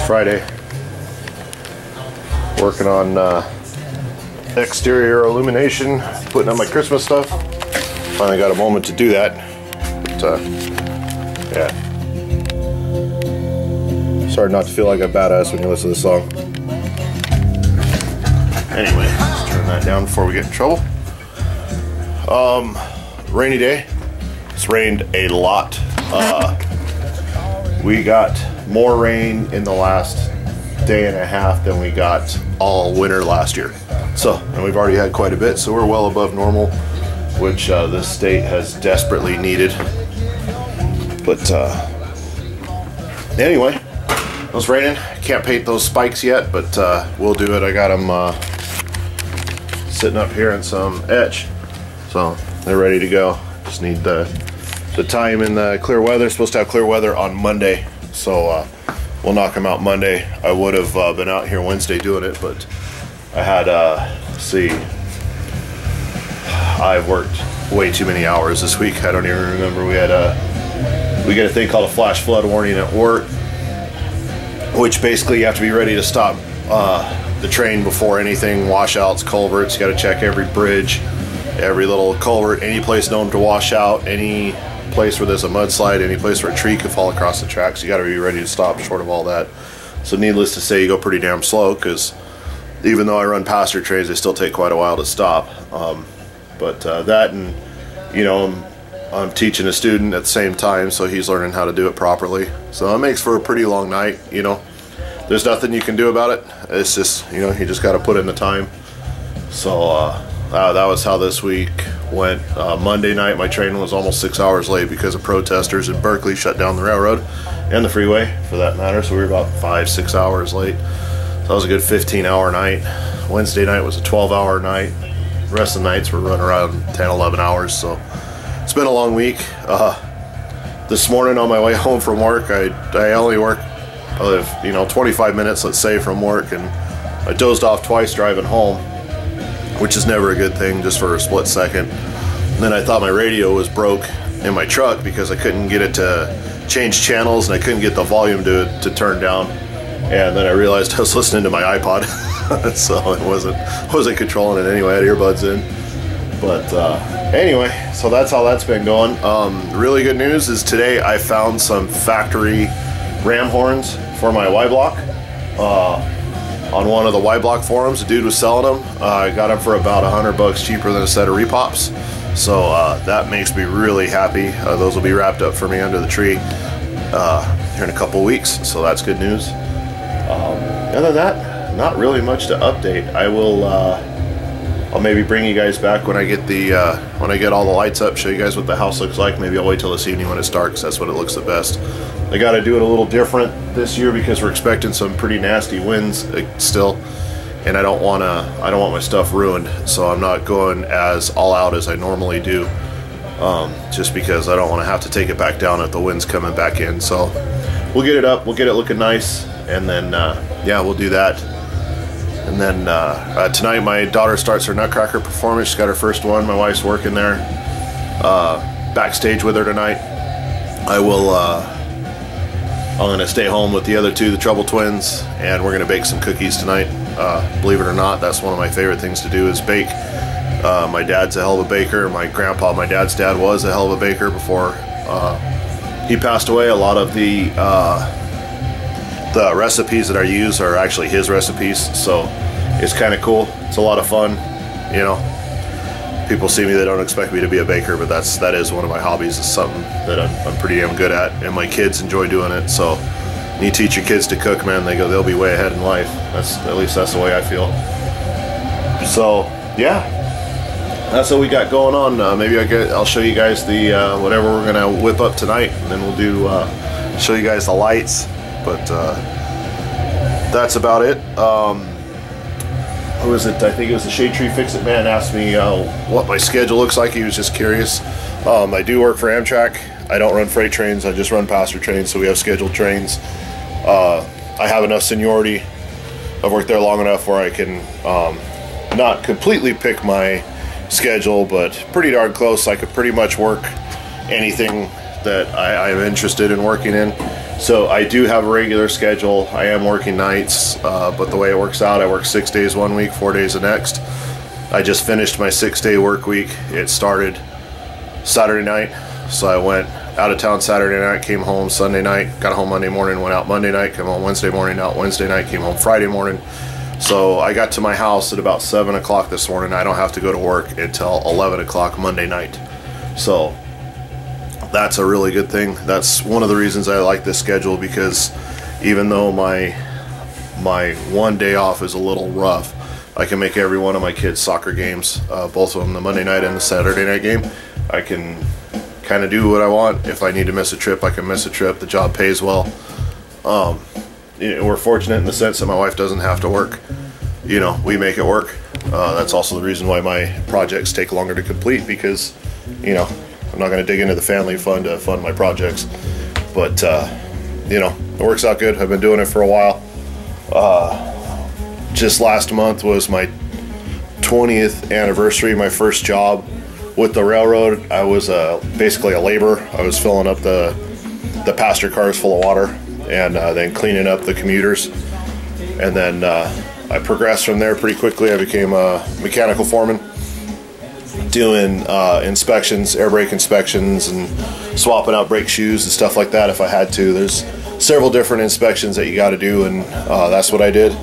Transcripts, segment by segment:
Friday. Working on exterior illumination, putting on my Christmas stuff. Finally got a moment to do that. But yeah. It's hard not to feel like a badass when you listen to the song. Anyway, let's turn that down before we get in trouble. Rainy day. It's rained a lot. We got more rain in the last day and a half than we got all winter last year. So, and we've already had quite a bit, so we're well above normal, which this state has desperately needed. But anyway, it was raining. Can't paint those spikes yet, but we'll do it. I got them sitting up here in some etch, so they're ready to go. Just need the time in the clear weather. Supposed to have clear weather on Monday, so we'll knock them out Monday. I would have been out here Wednesday doing it, but I had let's see, I've worked way too many hours this week. I don't even remember. We get a thing called a flash flood warning at work, which basically you have to be ready to stop the train before anything, washouts, culverts. You got to check every bridge, every little culvert, any place known to wash out, any place where there's a mudslide, any place where a tree could fall across the tracks. You got to be ready to stop short of all that. So needless to say, you go pretty damn slow, because even though I run passenger trains, they still take quite a while to stop. But that, and you know, I'm teaching a student at the same time, so he's learning how to do it properly. So it makes for a pretty long night. You know, there's nothing you can do about it. It's just, you know, you just got to put in the time. So that was how this week went. Monday night, my train was almost 6 hours late because of protesters in Berkeley shut down the railroad and the freeway, for that matter. So we were about 5-6 hours late. So that was a good 15-hour night. Wednesday night was a 12-hour night. The rest of the nights were running around 10-11 hours. So it's been a long week. This morning on my way home from work, I only work, I live, you know, 25 minutes, let's say, from work, and I dozed off twice driving home, which is never a good thing, just for a split second. And then I thought my radio was broke in my truck because I couldn't get it to change channels, and I couldn't get the volume to turn down. And then I realized I was listening to my iPod, so it wasn't controlling it anyway. I had earbuds in. But anyway, so that's how that's been going. Really good news is today I found some factory ram horns for my Y-Block. On one of the Y-Block forums, a dude was selling them. I got them for about $100 cheaper than a set of repops. So that makes me really happy. Those will be wrapped up for me under the tree here in a couple weeks. So that's good news. Other than that, not really much to update. I'll maybe bring you guys back when I get when I get all the lights up, show you guys what the house looks like. Maybe I'll wait till this evening when it's dark, because that's when it looks the best. I got to do it a little different this year because we're expecting some pretty nasty winds still, and I don't want my stuff ruined. So I'm not going as all out as I normally do, just because I don't want to have to take it back down if the wind's coming back in. So we'll get it up, we'll get it looking nice, and then yeah, we'll do that. And then tonight my daughter starts her Nutcracker performance. She's got her first one. My wife's working there backstage with her tonight. I'm gonna stay home with the other two, the Trouble Twins, and we're gonna bake some cookies tonight. Believe it or not, that's one of my favorite things to do, is bake. My dad's a hell of a baker. My dad's dad, was a hell of a baker before he passed away. A lot of the recipes that I use are actually his recipes, so it's kind of cool. It's a lot of fun, you know. People see me, they don't expect me to be a baker, but that is one of my hobbies. It's something that I'm pretty damn good at, and my kids enjoy doing it. So when you teach your kids to cook, man, they'll be way ahead in life. At least that's the way I feel. So yeah, that's what we got going on. Maybe I'll show you guys the whatever we're gonna whip up tonight, and then we'll do show you guys the lights. But that's about it. Who was it? I think it was the Shade Tree Fix-It man asked me what my schedule looks like. He was just curious. I do work for Amtrak. I don't run freight trains. I just run passenger trains, so we have scheduled trains. I have enough seniority. I've worked there long enough where I can not completely pick my schedule, but pretty darn close. I could pretty much work anything that I am interested in working in. So I do have a regular schedule. I am working nights, but the way it works out, I work 6 days one week, 4 days the next. I just finished my 6-day work week. It started Saturday night, so I went out of town Saturday night, came home Sunday night, got home Monday morning, went out Monday night, came home Wednesday morning, out Wednesday night, came home Friday morning. So I got to my house at about 7 o'clock this morning. I don't have to go to work until 11 o'clock Monday night. So that's a really good thing. That's one of the reasons I like this schedule, because even though my 1 day off is a little rough, I can make every one of my kids' soccer games, both of them, the Monday night and the Saturday night game. I can kind of do what I want. If I need to miss a trip, I can miss a trip. The job pays well. We're fortunate in the sense that my wife doesn't have to work. You know, we make it work. That's also the reason why my projects take longer to complete, because, you know, I'm not going to dig into the family fund to fund my projects. But, you know, it works out good. I've been doing it for a while. Just last month was my 20th anniversary, my first job with the railroad. I was basically a laborer. I was filling up the passenger cars full of water, and then cleaning up the commuters. And then I progressed from there pretty quickly. I became a mechanical foreman, doing inspections, air brake inspections, and swapping out brake shoes and stuff like that if I had to. There's several different inspections that you got to do, and that's what I did.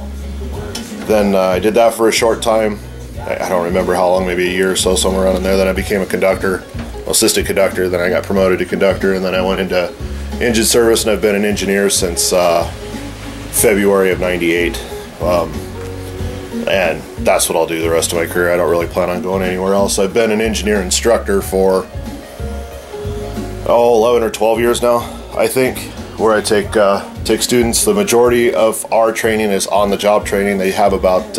Then I did that for a short time. I don't remember how long, maybe a year or so, somewhere around in there. Then I became a conductor, assistant conductor. Then I got promoted to conductor, and then I went into engine service, and I've been an engineer since February of '98. And that's what I'll do the rest of my career. I don't really plan on going anywhere else. I've been an engineer instructor for 11 or 12 years now, I think, where I take students. The majority of our training is on-the-job training. They have about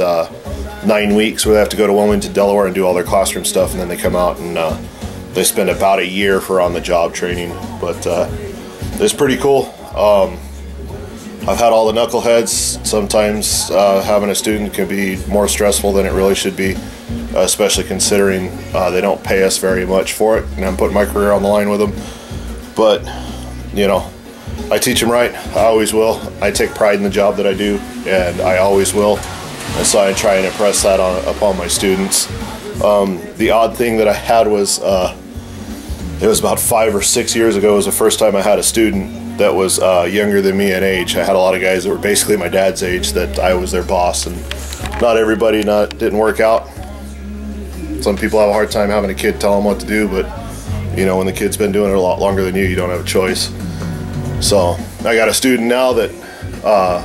9 weeks where they have to go to Wilmington, Delaware, and do all their classroom stuff, and then they come out and they spend about a year for on-the-job training. But it's pretty cool. I've had all the knuckleheads. Sometimes having a student can be more stressful than it really should be, especially considering they don't pay us very much for it, and I'm putting my career on the line with them. But, you know, I teach them right. I always will. I take pride in the job that I do, and I always will. And so I try and impress that upon my students. The odd thing that I had was, it was about 5 or 6 years ago, was the first time I had a student that was younger than me in age. I had a lot of guys that were basically my dad's age that I was their boss, and not everybody didn't work out. Some people have a hard time having a kid tell them what to do, but you know, when the kid's been doing it a lot longer than you don't have a choice. So I got a student now that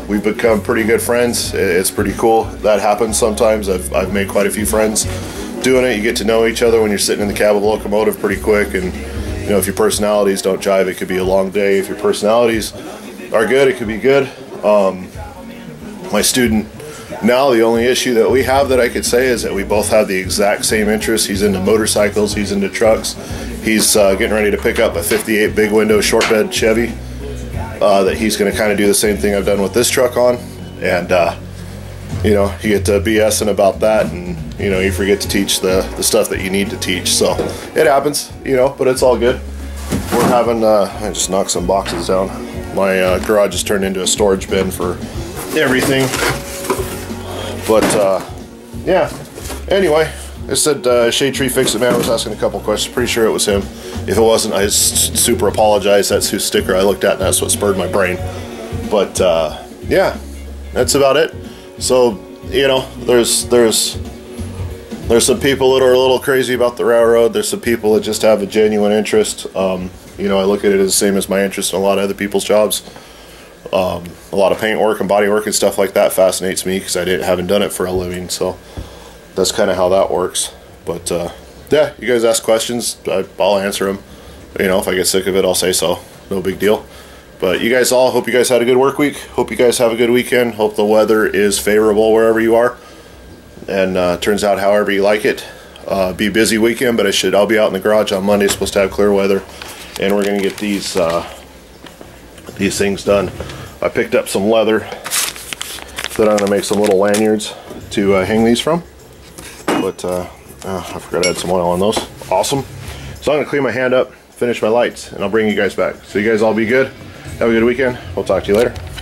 we've become pretty good friends. It's pretty cool. That happens sometimes. I've made quite a few friends doing it. You get to know each other when you're sitting in the cab of a locomotive pretty quick, and you know, if your personalities don't jive, it could be a long day. If your personalities are good, it could be good. My student now, the only issue that we have that I could say is that we both have the exact same interests. He's into motorcycles, he's into trucks. He's getting ready to pick up a 58 big window short bed Chevy that he's going to kind of do the same thing I've done with this truck on. And you know, you get to BSing about that, and you know, you forget to teach the stuff that you need to teach. So it happens, you know, but it's all good. We're having I just knocked some boxes down. My garage has turned into a storage bin for everything. But yeah, anyway, I said Shade Tree Fix It Man was asking a couple questions. Pretty sure it was him. If it wasn't, I super apologize. That's whose sticker I looked at, and that's what spurred my brain. But yeah, that's about it. So, you know, there's some people that are a little crazy about the railroad. There's some people that just have a genuine interest. You know, I look at it as the same as my interest in a lot of other people's jobs. A lot of paint work and body work and stuff like that fascinates me, because I haven't done it for a living. So that's kind of how that works. But yeah, you guys ask questions, I'll answer them. You know, if I get sick of it, I'll say so. No big deal. But you guys all, hope you guys had a good work week. Hope you guys have a good weekend. Hope the weather is favorable wherever you are, and turns out however you like it. Be a busy weekend, but I'll be out in the garage on Monday. It's supposed to have clear weather, and we're gonna get these things done. I picked up some leather that I'm gonna make some little lanyards to hang these from. But I forgot I had some oil on those. Awesome. So I'm gonna clean my hand up, finish my lights, and I'll bring you guys back. So you guys all be good. Have a good weekend. We'll talk to you later.